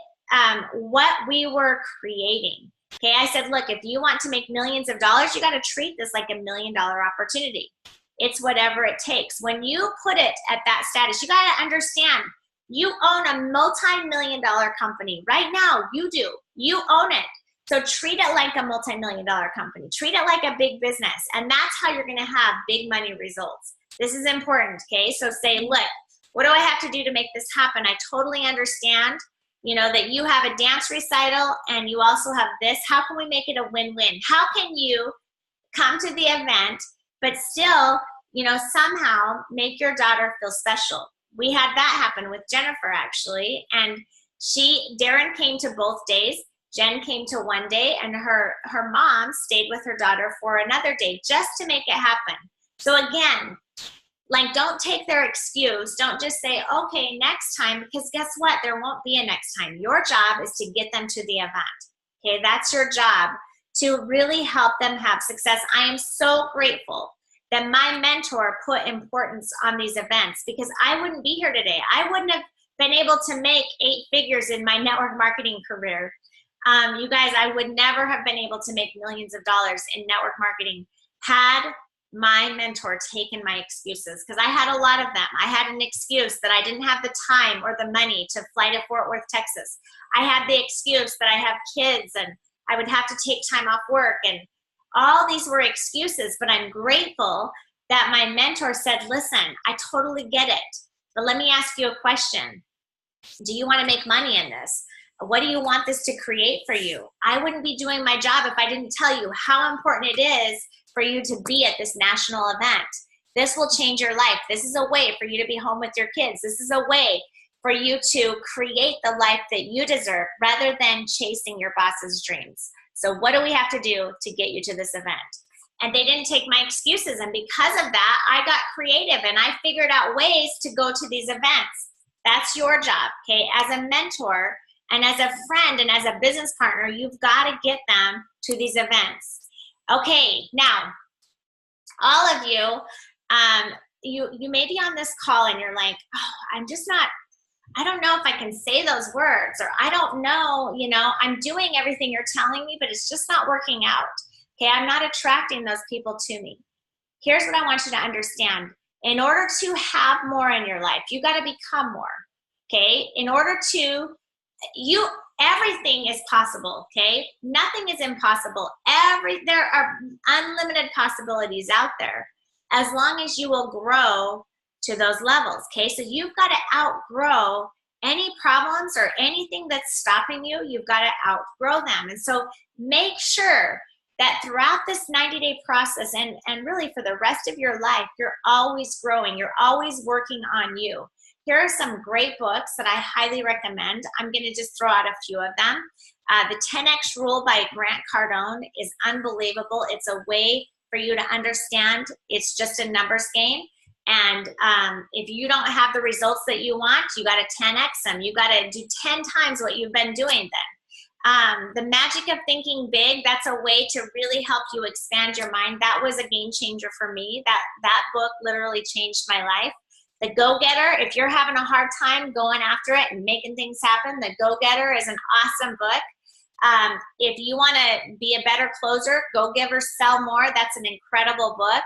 what we were creating. Okay, I said, look, if you want to make millions of dollars, you got to treat this like $1 million opportunity. It's whatever it takes. When you put it at that status, you got to understand, you own a multi-million-dollar company. Right now, you do. You own it. So treat it like a multi-million-dollar company. Treat it like a big business. And that's how you're going to have big money results. This is important, okay? So say, look, What do I have to do to make this happen? I totally understand, you know, that you have a dance recital and you also have this. How can we make it a win-win? How can you come to the event, but still, you know, somehow make your daughter feel special? We had that happen with Jennifer, actually. And Darren came to both days. Jen came to one day, and her mom stayed with her daughter for another day just to make it happen. So again, like, don't take their excuse. Don't just say, okay, next time, because guess what? There won't be a next time. Your job is to get them to the event. Okay, that's your job, to really help them have success. I am so grateful that my mentor put importance on these events, because I wouldn't be here today. I wouldn't have been able to make 8 figures in my network marketing career. You guys, I would never have been able to make millions of dollars in network marketing had my mentor taken my excuses, because I had a lot of them. I had an excuse that I didn't have the time or the money to fly to Fort Worth, Texas. I had the excuse that I have kids and I would have to take time off work, and all these were excuses. But I'm grateful that my mentor said, listen, I totally get it, but let me ask you a question. Do you want to make money in this? What do you want this to create for you? I wouldn't be doing my job if I didn't tell you how important it is for you to be at this national event. This will change your life. This is a way for you to be home with your kids. This is a way for you to create the life that you deserve rather than chasing your boss's dreams. So what do we have to do to get you to this event? And they didn't take my excuses. And because of that, I got creative and I figured out ways to go to these events. That's your job, okay? As a mentor and as a friend and as a business partner, you've got to get them to these events. Okay, now, all of you, you may be on this call and you're like, oh, I don't know if I can say those words, or I don't know, you know, I'm doing everything you're telling me, but it's just not working out. Okay, I'm not attracting those people to me. Here's what I want you to understand. In order to have more in your life, you got to become more. Okay, in order to, everything is possible. Okay, nothing is impossible. There are unlimited possibilities out there, as long as you will grow to those levels. Okay, so you've got to outgrow any problems or anything that's stopping you. You've got to outgrow them. And so make sure that throughout this 90-day process and really for the rest of your life, you're always growing. You're always working on you. Here are some great books that I highly recommend. I'm going to just throw out a few of them. The 10X Rule by Grant Cardone is unbelievable. It's a way for you to understand it's just a numbers game. And if you don't have the results that you want, you got to 10X them. You got to do 10 times what you've been doing then. The Magic of Thinking Big, that's a way to really help you expand your mind. That was a game changer for me. That book literally changed my life. The Go-Getter, if you're having a hard time going after it and making things happen, The Go-Getter is an awesome book. If you want to be a better closer, Go Give or Sell More, that's an incredible book.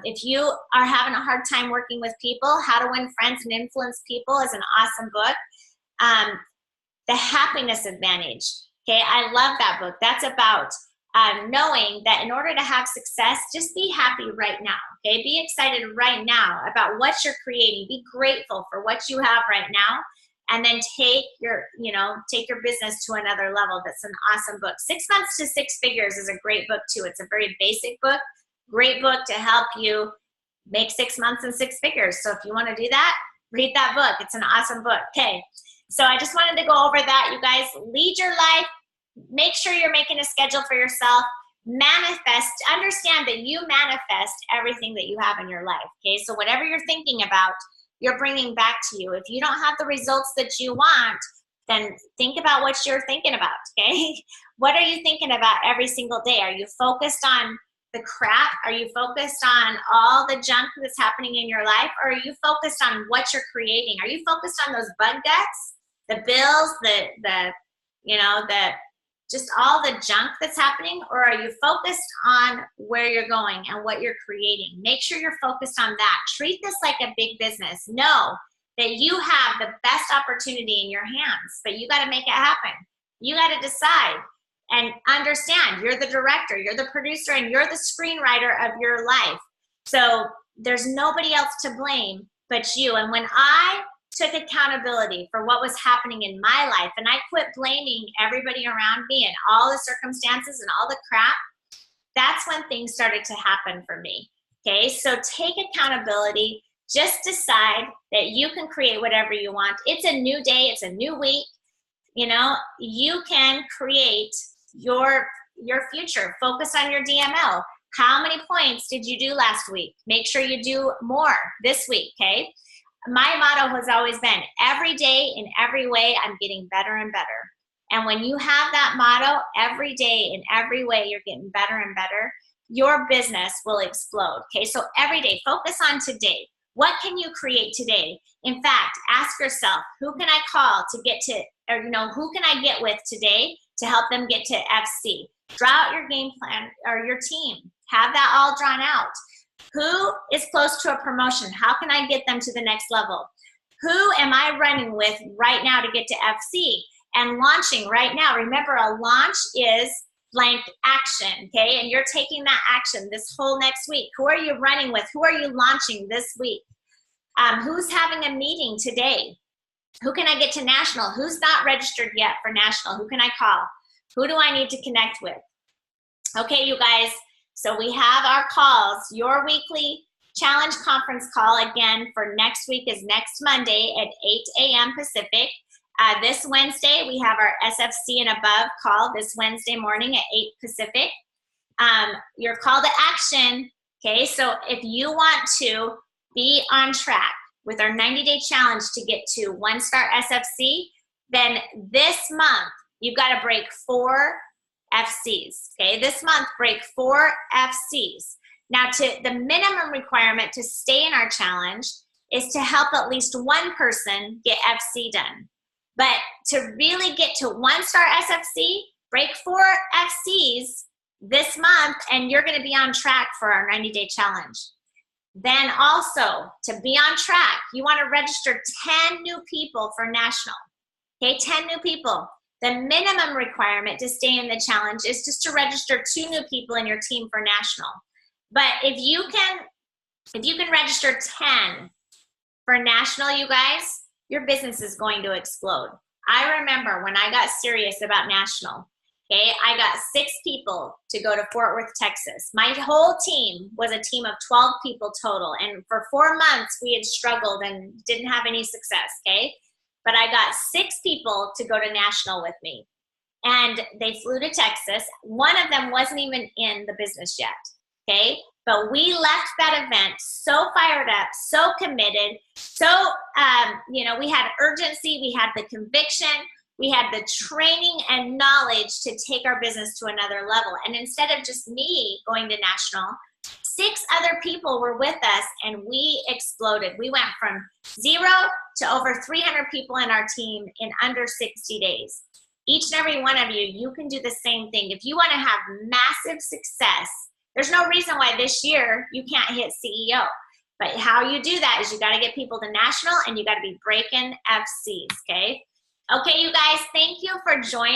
If you are having a hard time working with people, How to Win Friends and Influence People is an awesome book. The Happiness Advantage. Okay, I love that book. That's about knowing that in order to have success, just be happy right now. Okay, be excited right now about what you're creating. Be grateful for what you have right now, and then take your business to another level. That's an awesome book. 6 Months to Six Figures is a great book too. It's a very basic book. Great book to help you make 6 months and 6 figures. So if you want to do that, read that book. It's an awesome book. Okay. So I just wanted to go over that. You guys, lead your life. Make sure you're making a schedule for yourself. Manifest. Understand that you manifest everything that you have in your life. Okay. So whatever you're thinking about, you're bringing back to you. If you don't have the results that you want, then think about what you're thinking about. Okay. What are you thinking about every single day? Are you focused on the crap? Are you focused on all the junk that's happening in your life? Or are you focused on what you're creating? Are you focused on those bug guts, the bills, just all the junk that's happening? Or are you focused on where you're going and what you're creating? Make sure you're focused on that. Treat this like a big business. Know that you have the best opportunity in your hands, but you got to make it happen. You got to decide. And understand, you're the director, you're the producer, and you're the screenwriter of your life. So there's nobody else to blame but you. And when I took accountability for what was happening in my life, and I quit blaming everybody around me and all the circumstances and all the crap, that's when things started to happen for me. Okay, so take accountability. Just decide that you can create whatever you want. It's a new day, it's a new week. You know, you can create your future. Focus on your DML. How many points did you do last week? Make sure you do more this week, okay? My motto has always been, every day in every way, I'm getting better and better. And when you have that motto, every day in every way, you're getting better and better, your business will explode, okay? So every day, focus on today. What can you create today? In fact, ask yourself, who can I call to get to, or who can I get with today to help them get to FC? Draw out your game plan or your team. Have that all drawn out. Who is close to a promotion? How can I get them to the next level? Who am I running with right now to get to FC? And launching right now. Remember, a launch is blank action, okay? And you're taking that action this whole next week. Who are you running with? Who are you launching this week? Who's having a meeting today? Who can I get to national? Who's not registered yet for national? Who can I call? Who do I need to connect with? Okay, you guys, so we have our calls. Your weekly challenge conference call again for next week is next Monday at 8 a.m. Pacific. This Wednesday, we have our SFC and above call this Wednesday morning at 8 Pacific. Your call to action, okay, so if you want to be on track with our 90-day challenge to get to 1-star SFC, then this month, you've got to break 4 FCs, okay? This month, break 4 FCs. Now, the minimum requirement to stay in our challenge is to help at least one person get FC done. But to really get to 1-star SFC, break 4 FCs this month, and you're going to be on track for our 90-day challenge. Then also, to be on track, you want to register 10 new people for national. Okay, 10 new people. The minimum requirement to stay in the challenge is just to register 2 new people in your team for national. But if you can register 10 for national, you guys, your business is going to explode. I remember when I got serious about national, okay, I got 6 people to go to Fort Worth, Texas. My whole team was a team of 12 people total. And for 4 months, we had struggled and didn't have any success, okay? But I got 6 people to go to national with me. And they flew to Texas. One of them wasn't even in the business yet, okay? But we left that event so fired up, so committed, so, we had urgency, we had the conviction, we had the training and knowledge to take our business to another level. And instead of just me going to national, 6 other people were with us and we exploded. We went from 0 to over 300 people in our team in under 60 days. Each and every one of you, you can do the same thing. If you want to have massive success, there's no reason why this year you can't hit CEO. But how you do that is you got to get people to national and you got to be breaking FCs, okay? Okay, you guys, thank you for joining.